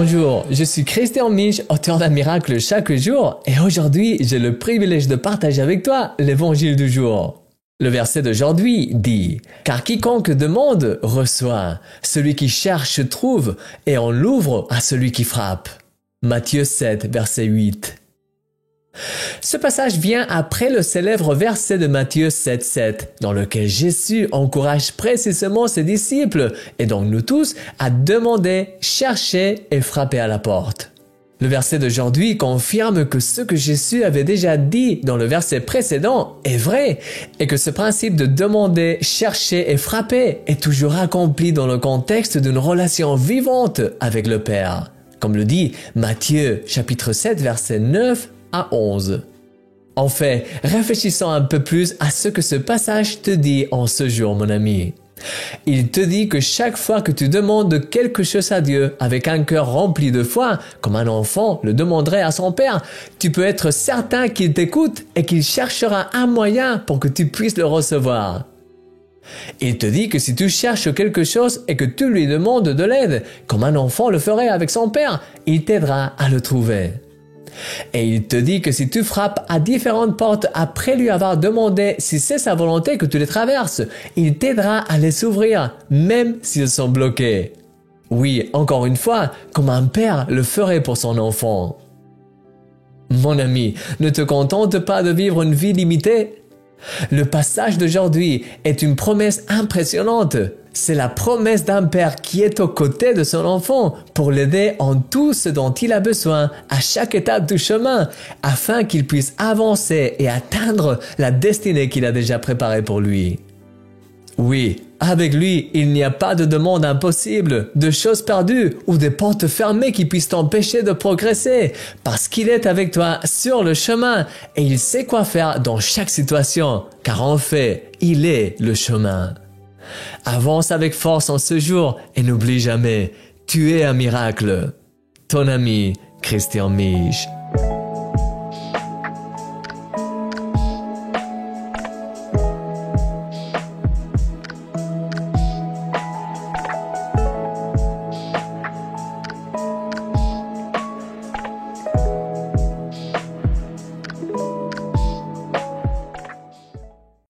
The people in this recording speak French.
Bonjour, je suis Christian Mich, auteur d'un miracle chaque jour, et aujourd'hui, j'ai le privilège de partager avec toi l'évangile du jour. Le verset d'aujourd'hui dit « Car quiconque demande, reçoit. Celui qui cherche, trouve, et on l'ouvre à celui qui frappe. » Matthieu 7, verset 8. Ce passage vient après le célèbre verset de Matthieu 7, 7, dans lequel Jésus encourage précisément ses disciples, et donc nous tous, à demander, chercher et frapper à la porte. Le verset d'aujourd'hui confirme que ce que Jésus avait déjà dit dans le verset précédent est vrai, et que ce principe de demander, chercher et frapper est toujours accompli dans le contexte d'une relation vivante avec le Père, comme le dit Matthieu chapitre 7, verset 9 à 11. En fait, réfléchissons un peu plus à ce que ce passage te dit en ce jour, mon ami. Il te dit que chaque fois que tu demandes quelque chose à Dieu avec un cœur rempli de foi, comme un enfant le demanderait à son père, tu peux être certain qu'il t'écoute et qu'il cherchera un moyen pour que tu puisses le recevoir. Il te dit que si tu cherches quelque chose et que tu lui demandes de l'aide, comme un enfant le ferait avec son père, il t'aidera à le trouver. Et il te dit que si tu frappes à différentes portes après lui avoir demandé si c'est sa volonté que tu les traverses, il t'aidera à les ouvrir, même s'ils sont bloqués. Oui, encore une fois, comme un père le ferait pour son enfant. Mon ami, ne te contente pas de vivre une vie limitée. Le passage d'aujourd'hui est une promesse impressionnante. C'est la promesse d'un père qui est aux côtés de son enfant pour l'aider en tout ce dont il a besoin à chaque étape du chemin, afin qu'il puisse avancer et atteindre la destinée qu'il a déjà préparée pour lui. Oui, avec lui, il n'y a pas de demande impossible, de choses perdues ou de portes fermées qui puissent t'empêcher de progresser, parce qu'il est avec toi sur le chemin et il sait quoi faire dans chaque situation, car en fait, il est le chemin. Avance avec force en ce jour et n'oublie jamais, tu es un miracle. Ton ami, Christian Mich.